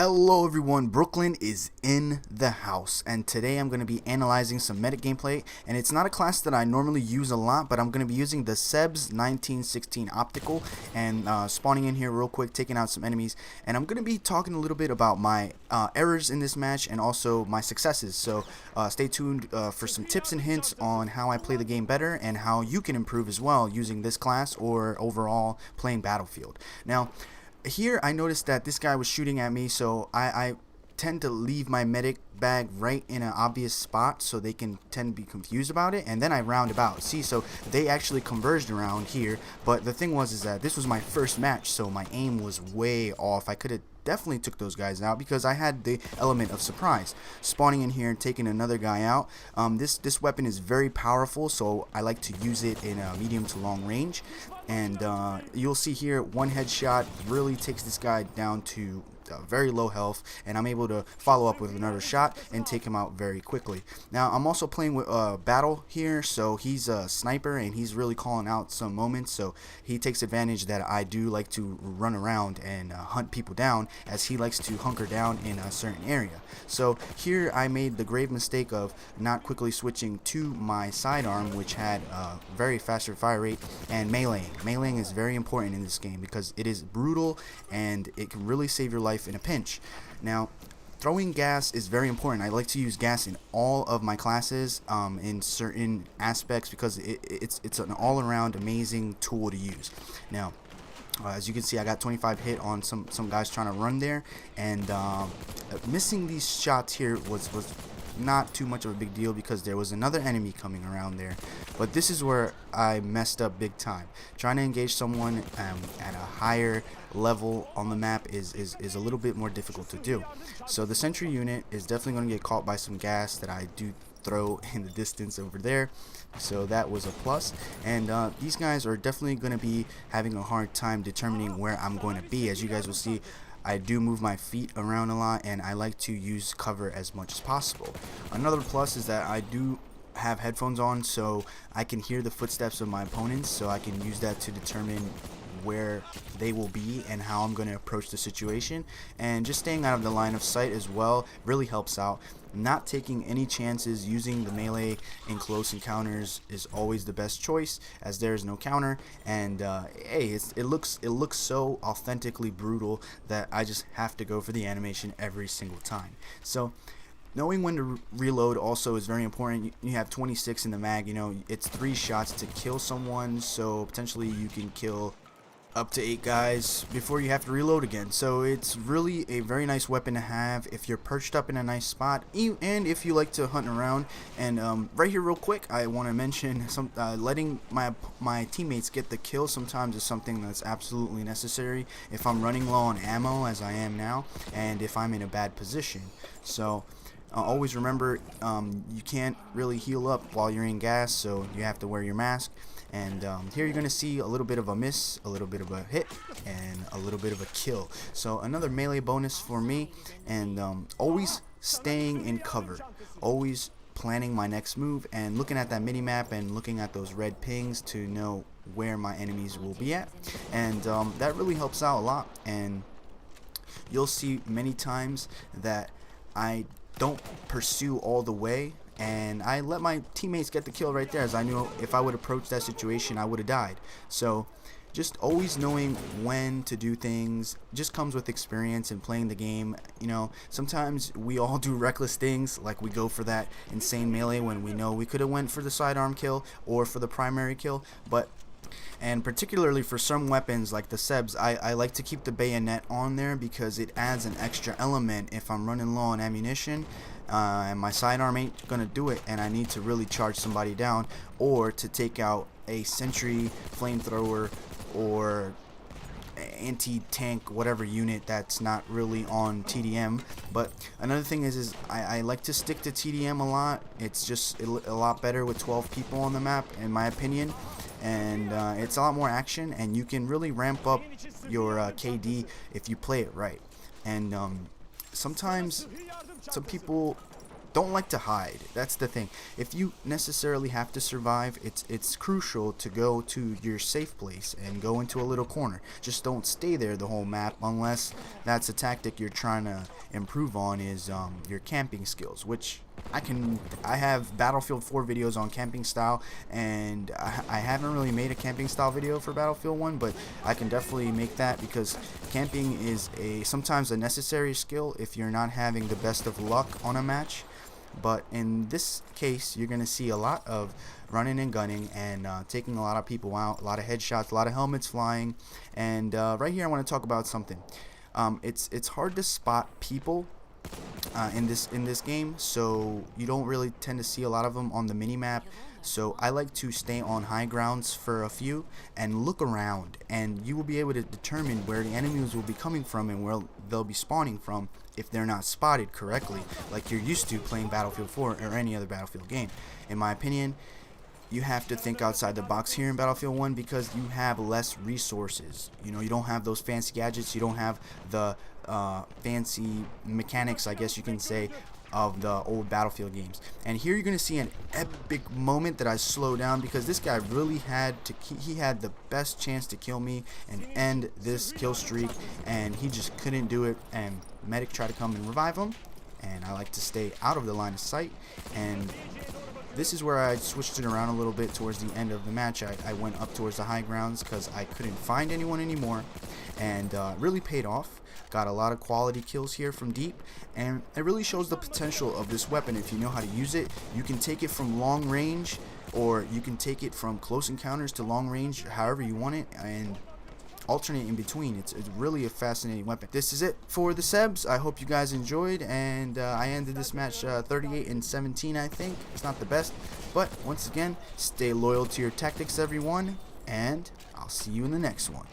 Hello everyone, Brooklyn is in the house, and today I'm going to be analyzing some medic gameplay, and it's not a class that I normally use a lot, but I'm going to be using the Selbst 1916 optical, and spawning in here real quick, taking out some enemies, and I'm going to be talking a little bit about my errors in this match, and also my successes, so stay tuned for some tips and hints on how I play the game better, and how you can improve as well using this class, or overall playing Battlefield. Now, here I noticed that this guy was shooting at me, so I tend to leave my medic bag right in an obvious spot so they can tend to be confused about it, and then I round about. See, so they actually converged around here, but the thing was is that this was my first match, so my aim was way off. I could have definitely took those guys out because I had the element of surprise. Spawning in here and taking another guy out. This weapon is very powerful, so I like to use it in a medium to long range, and you'll see here one headshot really takes this guy down to very low health, and I'm able to follow up with another shot and take him out very quickly. Now I'm also playing with Battle here, so he's a sniper and he's really calling out some moments, so he takes advantage that I do like to run around and hunt people down, as he likes to hunker down in a certain area. So here I made the grave mistake of not quickly switching to my sidearm, which had a very faster fire rate, and meleeing. Meleeing is very important in this game because it is brutal and it can really save your life in a pinch. Now, throwing gas is very important. I like to use gas in all of my classes in certain aspects because it's an all-around amazing tool to use. Now, as you can see, I got 25 hit on some guys trying to run there, and missing these shots here was not too much of a big deal because there was another enemy coming around there. But this is where I messed up big time. Trying to engage someone at a higher level on the map is a little bit more difficult to do. So the sentry unit is definitely going to get caught by some gas that I do throw in the distance over there, so that was a plus. And these guys are definitely going to be having a hard time determining where I'm going to be. As you guys will see, I do move my feet around a lot, and I like to use cover as much as possible. Another plus is that I do have headphones on, so I can hear the footsteps of my opponents, so I can use that to determine where they will be and how I'm going to approach the situation. And just staying out of the line of sight as well really helps out. Not taking any chances using the melee in close encounters is always the best choice, as there is no counter, and hey, it looks so authentically brutal that I just have to go for the animation every single time. So knowing when to reload also is very important. You have 26 in the mag, you know, it's 3 shots to kill someone, so potentially you can kill up to 8 guys before you have to reload again. So it's really a very nice weapon to have if you're perched up in a nice spot, and if you like to hunt around. And right here real quick, I want to mention letting my teammates get the kill sometimes is something that's absolutely necessary if I'm running low on ammo, as I am now, and if I'm in a bad position. So always remember, you can't really heal up while you're in gas, so you have to wear your mask. And here you're going to see a little bit of a miss, a little bit of a hit, and a little bit of a kill. So another melee bonus for me, and always staying in cover, always planning my next move, and looking at that mini-map and looking at those red pings to know where my enemies will be at. And that really helps out a lot, and you'll see many times that I don't pursue all the way, and I let my teammates get the kill right there, as I knew if I would approach that situation I would have died. So just always knowing when to do things just comes with experience and playing the game. You know, sometimes we all do reckless things, like we go for that insane melee when we know we could have went for the sidearm kill or for the primary kill. And particularly for some weapons like the Sebs, I like to keep the bayonet on there because it adds an extra element if I'm running low on ammunition, and my sidearm ain't gonna do it, and I need to really charge somebody down, or to take out a sentry, flamethrower, or anti-tank whatever unit that's not really on TDM. But another thing is I like to stick to TDM a lot. It's just a lot better with 12 people on the map, in my opinion, and it's a lot more action, and you can really ramp up your KD if you play it right. And sometimes some people don't like to hide. That's the thing. If you necessarily have to survive, it's crucial to go to your safe place and go into a little corner. Just don't stay there the whole map, unless that's a tactic you're trying to improve on, is your camping skills, which I have Battlefield 4 videos on camping style, and I haven't really made a camping style video for Battlefield 1, but I can definitely make that, because camping is sometimes a necessary skill if you're not having the best of luck on a match. But in this case, you're going to see a lot of running and gunning and taking a lot of people out, a lot of headshots, a lot of helmets flying. And right here I want to talk about something. It's hard to spot people in this game, so you don't really tend to see a lot of them on the mini map. So I like to stay on high grounds for a few and look around, and you will be able to determine where the enemies will be coming from and where they'll be spawning from if they're not spotted correctly, like you're used to playing Battlefield 4 or any other Battlefield game. In my opinion, you have to think outside the box here in Battlefield 1, because you have less resources. You know, you don't have those fancy gadgets, you don't have the fancy mechanics, I guess you can say, of the old Battlefield games. And here you're going to see an epic moment that I slow down, because this guy really had the best chance to kill me and end this kill streak, and he just couldn't do it, and medic tried to come and revive him, and I like to stay out of the line of sight. And this is where I switched it around a little bit towards the end of the match. I went up towards the high grounds because I couldn't find anyone anymore, and really paid off. Got a lot of quality kills here from deep, and it really shows the potential of this weapon. If you know how to use it, you can take it from long range, or you can take it from close encounters to long range, however you want it, and alternate in between. It's really a fascinating weapon. This is it for the Sebs. I hope you guys enjoyed, and I ended this match 38-17. I think it's not the best, but once again, stay loyal to your tactics, everyone, and I'll see you in the next one.